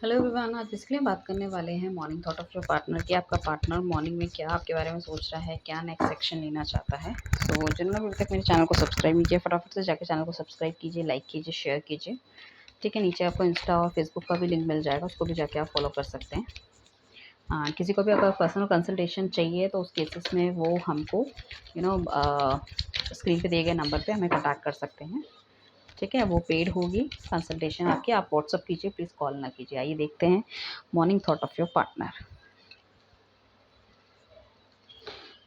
Hello everyone, आज इसलिए बात करने वाले हैं morning thought of your partner कि आपका पार्टनर मॉर्निंग में क्या आपके बारे में सोच रहा है, क्या नेक्स्ट एक्शन लेना चाहता है। सो जिन लोग अभी तक मेरे चैनल को सब्सक्राइब नहीं किया, फटाफट से जाकर चैनल को सब्सक्राइब कीजिए, लाइक कीजिए, शेयर कीजिए। ठीक है, नीचे आपको इंस्टा और फेसबुक का भी लिंक मिल जाएगा, उसको भी जाके आप फॉलो कर सकते हैं। किसी को भी अगर पर्सनल कंसल्टेशन चाहिए तो उस केसेस में वो हमको स्क्रीन पे दिए गए नंबर पे हमें कॉन्टैक्ट कर सकते हैं। ठीक है, वो पेड होगी कंसल्टेशन आपकी। आप व्हाट्सअप कीजिए, प्लीज़ कॉल ना कीजिए। आइए देखते हैं morning thought of your partner.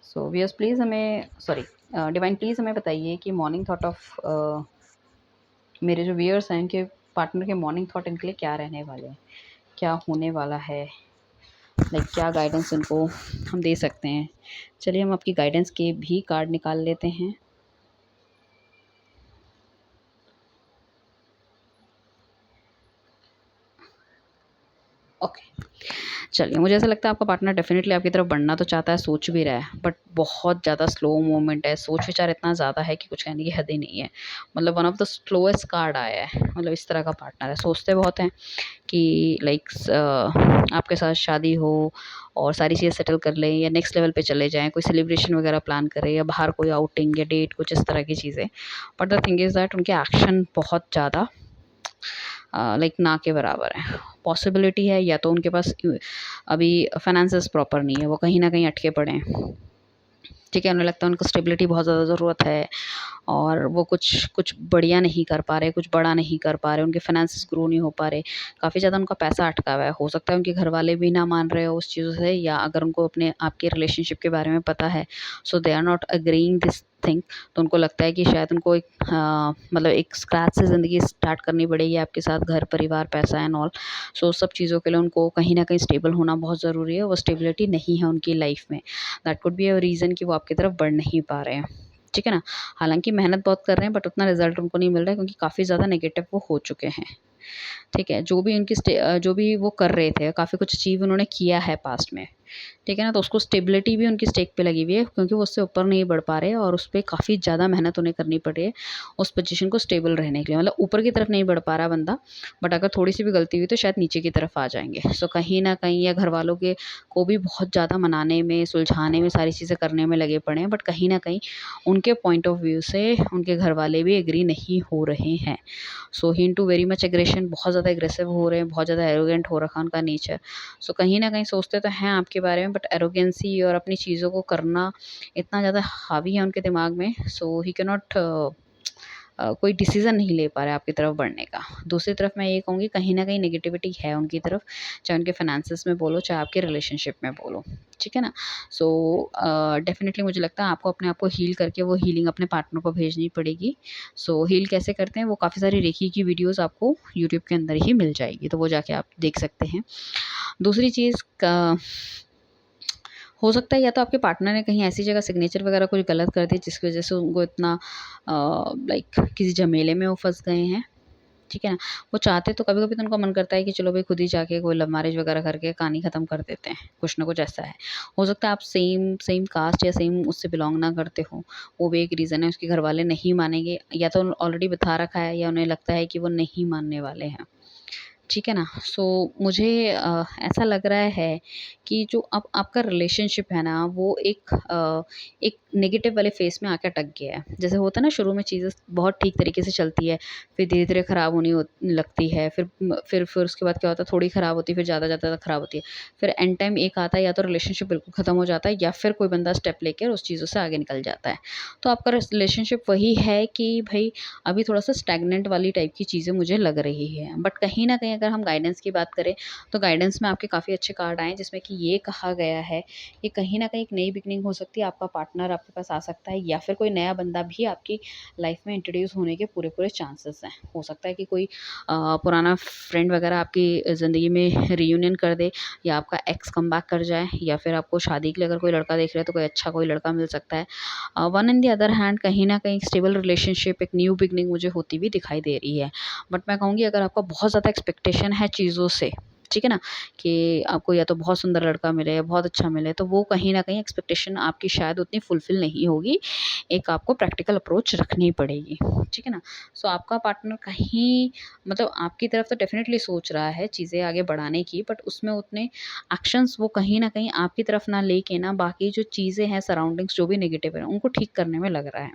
So viewers please हमें डिवाइन प्लीज़ हमें बताइए कि मॉर्निंग थॉट ऑफ मेरे जो व्यूअर्स हैं उनके पार्टनर के मॉर्निंग थॉट इनके लिए क्या रहने वाले हैं, क्या होने वाला है, लाइक क्या गाइडेंस इनको हम दे सकते हैं। चलिए हम आपकी गाइडेंस के भी कार्ड निकाल लेते हैं। ओके, चलिए, मुझे ऐसा लगता है आपका पार्टनर डेफ़िनेटली आपकी तरफ बढ़ना तो चाहता है, सोच भी रहा है, बट बहुत ज़्यादा स्लो मूवमेंट है, सोच-विचार इतना ज़्यादा है कि कुछ कहने की हद ही नहीं है। मतलब one of the slowest card आया है, मतलब इस तरह का पार्टनर है। सोचते बहुत हैं कि आपके साथ शादी हो और सारी चीज़ें सेटल कर लें या नेक्स्ट लेवल पे चले जाएँ, कोई सेलिब्रेशन वगैरह प्लान करें या बाहर कोई आउटिंग या डेट, कुछ इस तरह की चीज़ें। But the thing is that उनके एक्शन बहुत ज़्यादा लाइक ना के बराबर है। पॉसिबिलिटी है या तो उनके पास अभी फाइनेंसेस प्रॉपर नहीं है, वो कहीं न कहीं अटके पड़े हैं। ठीक है, उन्हें लगता है उनको स्टेबिलिटी बहुत ज़्यादा ज़रूरत है और वो कुछ कुछ बढ़िया नहीं कर पा रहे, कुछ बड़ा नहीं कर पा रहे, उनके फाइनेंसेस ग्रो नहीं हो पा रहे, काफ़ी ज़्यादा उनका पैसा अटका हुआ है। हो सकता है उनके घरवाले भी ना मान रहे हो उस चीज़ों से, या अगर उनको अपने आपके रिलेशनशिप के बारे में पता है, so they are not agreeing this thing. तो उनको लगता है कि शायद उनको एक मतलब एक स्क्रैच से ज़िंदगी स्टार्ट करनी पड़ेगी आपके साथ, घर, परिवार, पैसा एंड ऑल। सो उस सब चीज़ों के लिए उनको कहीं न कहीं स्टेबल होना बहुत ज़रूरी है, वो स्टेबिलिटी नहीं है उनकी लाइफ़ में। That could be a reason कि वो आपकी तरफ बढ़ नहीं पा रहे हैं। ठीक है ना? हालाँकि मेहनत बहुत कर रहे हैं बट उतना रिज़ल्ट उनको नहीं मिल रहा है क्योंकि काफ़ी ज़्यादा नेगेटिव वो हो चुके हैं। ठीक है? जो भी वो कर रहे थे, काफ़ी कुछ अचीव उन्होंने किया है पास्ट में। ठीक है ना? तो उसको स्टेबिलिटी भी उनकी स्टेक पे लगी हुई है क्योंकि वो उससे ऊपर नहीं बढ़ पा रहे और उस पे काफ़ी ज़्यादा मेहनत उन्हें करनी पड़ रही है, उस पोज़ीशन को स्टेबल रहने के लिए। मतलब ऊपर की तरफ नहीं बढ़ पा रहा बंदा, बट अगर थोड़ी-सी भी गलती हुई तो शायद नीचे की तरफ आ जाएँगे। सो कहीं न कहीं या घरवालों के को भी बहुत ज़्यादा मनाने में, सुलझाने में, सारी चीज़ें करने में लगे पड़े हैं, बट कहीं न कहीं उनके पॉइंट ऑफ व्यू से उनके घरवाले भी एग्री नहीं हो रहे हैं। सो ही इनटू वेरी मच एग्रेशन, बहुत ज़्यादा एग्रेसिव हो रहे हैं, बहुत ज़्यादा एरोगेंट हो रखा है उनका नेचर। सो कहीं न कहीं सोचते तो हैं आपके बारे में, बट एरोगेंसी और अपनी चीज़ों को करना इतना ज़्यादा हावी है उनके दिमाग में, सो ही कैन नॉट कोई डिसीज़न नहीं ले पा रहे आपकी तरफ बढ़ने का। दूसरी तरफ मैं ये कहूँगी कहीं न कहीं नेगेटिविटी है उनकी तरफ, चाहे उनके फाइनेंसेस में बोलो, चाहे आपके रिलेशनशिप में बोलो। ठीक है ना? सो डेफ़िनिटली मुझे लगता है आपको अपने आप को हील करके वो हीलिंग अपने पार्टनर को भेजनी पड़ेगी। सो हील कैसे करते हैं, वो काफ़ी सारी रेकी की वीडियोज़ आपको यूट्यूब के अंदर ही मिल जाएगी, तो वो जाके आप देख सकते हैं। दूसरी चीज़ का हो सकता है या तो आपके पार्टनर ने कहीं ऐसी जगह सिग्नेचर वगैरह कुछ गलत कर दिया जिसकी वज़ह से उनको इतना लाइक किसी झमेले में वो फँस गए हैं। ठीक है ना? वो चाहते तो कभी-कभी तो उनका मन करता है कि चलो भई खुद ही जाके कोई लव मैरिज वगैरह करके कहानी ख़त्म कर देते हैं, कुछ ना कुछ ऐसा है। हो सकता है आप सेम सेम कास्ट या सेम उससे बिलॉन्ग ना करते हो, वो भी एक रीज़न है। उसके घरवाले नहीं मानेंगे या तो ऑलरेडी बता रखा है या उन्हें लगता है कि वो नहीं मानने वाले हैं। ठीक है ना? सो मुझे ऐसा लग रहा है कि जो अब आपका रिलेशनशिप है ना, वो एक नेगेटिव वाले फ़ेज़ में आके अटक गया है। जैसे होता है ना, शुरू में चीज़ें बहुत ठीक तरीके से चलती है, फिर धीरे-धीरे ख़राब होने लगती है, फिर उसके बाद क्या होता है, थोड़ी ख़राब होती है, फिर ज़्यादा ख़राब होती है। फिर एंड टाइम एक आता है, या तो रिलेशनशिप बिल्कुल ख़त्म हो जाता है या फिर कोई बंदा स्टेप लेकर उस चीज़ों से आगे निकल जाता है। तो आपका रिलेशनशिप वही है कि भई अभी थोड़ा-सा स्टैग्नेंट वाली टाइप की चीज़ें मुझे लग रही है। बट कहीं न कहीं अगर हम गाइडेंस की बात करें, तो गाइडेंस में आपके काफ़ी अच्छे कार्ड आए हैं जिसमें कि ये कहा गया है कि कहीं न कहीं एक नई बिगिनिंग हो सकती है, आपका पार्टनर आपके पास आ सकता है या फिर कोई नया बंदा भी आपकी लाइफ़ में इंट्रोड्यूस होने के पूरे-पूरे चांसेस हैं। हो सकता है कि कोई पुराना फ्रेंड वगैरह आपकी ज़िंदगी में रियूनियन कर दे, या आपका एक्स कमबैक कर जाए, या फिर आपको शादी के लिए अगर कोई लड़का देख रहे हैं तो कोई अच्छा कोई लड़का मिल सकता है। One in the other hand कहीं न कहीं स्टेबल रिलेशनशिप, एक न्यू बिगिनिंग मुझे होती हुई दिखाई दे रही है। बट मैं कहूँगी अगर आपका बहुत ज़्यादा एक्सपेक्टेशन है चीज़ों से, ठीक है ना? कि आपको या तो बहुत सुंदर लड़का मिले या बहुत अच्छा मिले, तो वो कहीं न कहीं एक्सपेक्टेशन आपकी शायद उतनी फुलफ़िल नहीं होगी। एक आपको प्रैक्टिकल अप्रोच रखनी पड़ेगी, ठीक है ना? सो आपका पार्टनर कहीं मतलब आपकी तरफ तो डेफ़िनेटली सोच रहा है चीज़ें आगे बढ़ाने की, बट उसमें उतने एक्शंस वो कहीं न कहीं आपकी तरफ ना लेके ना बाकी जो चीज़ें हैं सराउंडिंग्स जो भी नेगेटिव है, उनको ठीक करने में लग रहा है।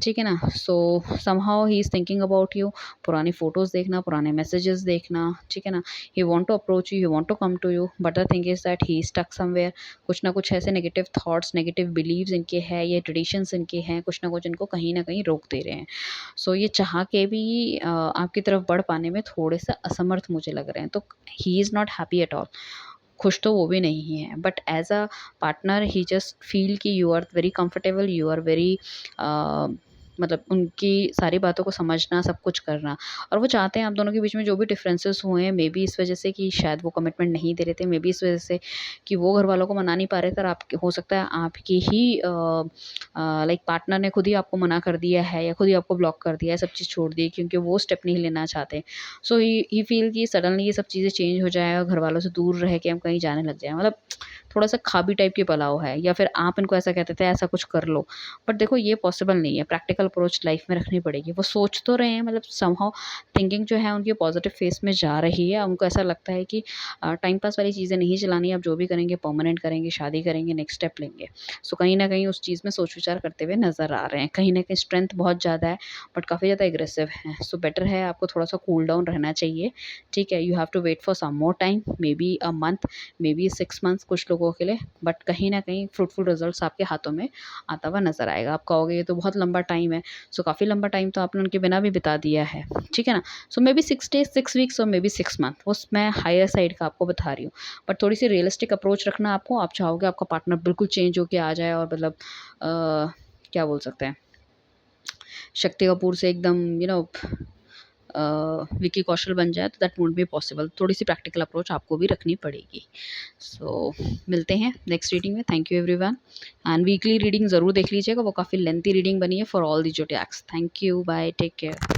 ठीक है ना? So somehow he is thinking about you. पुरानी फ़ोटोज़ देखना, पुराने मैसेजेस देखना, ठीक है ना? He want to approach you, he want to come to you, but the thing is that he is stuck somewhere. कुछ ना कुछ ऐसे नेगेटिव थॉट्स, नेगेटिव बिलीव्स इनके हैं, ये ट्रेडिशंस इनके हैं, कुछ ना कुछ इनको कहीं न कहीं रोक दे रहे हैं। सो ये चाह के भी आपकी तरफ बढ़ पाने में थोड़े से असमर्थ मुझे लग रहे हैं। तो he is not happy at all. खुश तो वो भी नहीं है, but as a partner he just feel कि you are very comfortable, you are very मतलब उनकी सारी बातों को समझना, सब कुछ करना, और वो चाहते हैं आप दोनों के बीच में जो भी डिफरेंसेस हुए हैं, मे बी इस वजह से कि शायद वो कमिटमेंट नहीं दे रहे थे, मे बी इस वजह से कि वो घर वालों को मना नहीं पा रहे थे, और आप हो सकता है आपकी ही लाइक पार्टनर ने खुद ही आपको मना कर दिया है या खुद ही आपको ब्लॉक कर दिया है, सब चीज़ छोड़ दी क्योंकि वो स्टेप नहीं लेना चाहते। सो ही फील कि सडनली ये सब चीज़ें चेंज हो जाए और घर वालों से दूर रह के हम कहीं जाने लग जाएँ। मतलब थोड़ा-सा खाबी टाइप की पलाव है, या फिर आप इनको ऐसा कहते थे ऐसा कुछ कर लो। बट देखो ये पॉसिबल नहीं है, प्रैक्टिकल अप्रोच लाइफ़ में रखनी पड़ेगी। वो सोच तो रहे हैं, मतलब समहाउ थिंकिंग जो है उनकी पॉज़िटिव फ़ेज़ में जा रही है। उनको ऐसा लगता है कि टाइम पास वाली चीज़ें नहीं चलानी, अब जो भी करेंगे परमानेंट करेंगे, शादी करेंगे, नेक्स्ट स्टेप लेंगे। सो कहीं न कहीं उस चीज़ में सोच-विचार करते हुए नज़र आ रहे हैं। कहीं न कहीं स्ट्रेंथ बहुत ज़्यादा है, बट काफ़ी ज़्यादा एग्रेसिव हैं। सो बेटर है आपको थोड़ा-सा कूल डाउन रहना चाहिए, ठीक है? You have to wait for some more time, maybe a month, maybe 6 months कुछ लोगों के लिए, बट कहीं न कहीं फ्रूटफुल रिज़ल्ट्स आपके हाथों में आता हुआ नज़र आएगा। आप कहोगे ये तो बहुत लंबा टाइम है, सो काफ़ी लंबा टाइम तो आपने उनके बिना भी बिता दिया है, ठीक है ना? सो मे बी 6 डेज़, 6 वीक्स और मे बी 6 मंथ, वो मैं हायर साइड का आपको बता रही हूँ। बट थोड़ी-सी रियलिस्टिक अप्रोच रखना आपको, आप चाहोगे आपका पार्टनर बिल्कुल चेंज होके आ जाए और मतलब क्या बोल सकते हैं, शक्ति कपूर से एकदम विकी कौशल बन जाए, तो दैट वोंट बी पॉसिबल। थोड़ी-सी प्रैक्टिकल अप्रोच आपको भी रखनी पड़ेगी। सो मिलते हैं नेक्स्ट रीडिंग में। Thank you everyone, and weekly reading ज़रूर देख लीजिएगा, वो काफ़ी लेंथी रीडिंग बनी है for all the zodiacs. Thank you, bye, take care.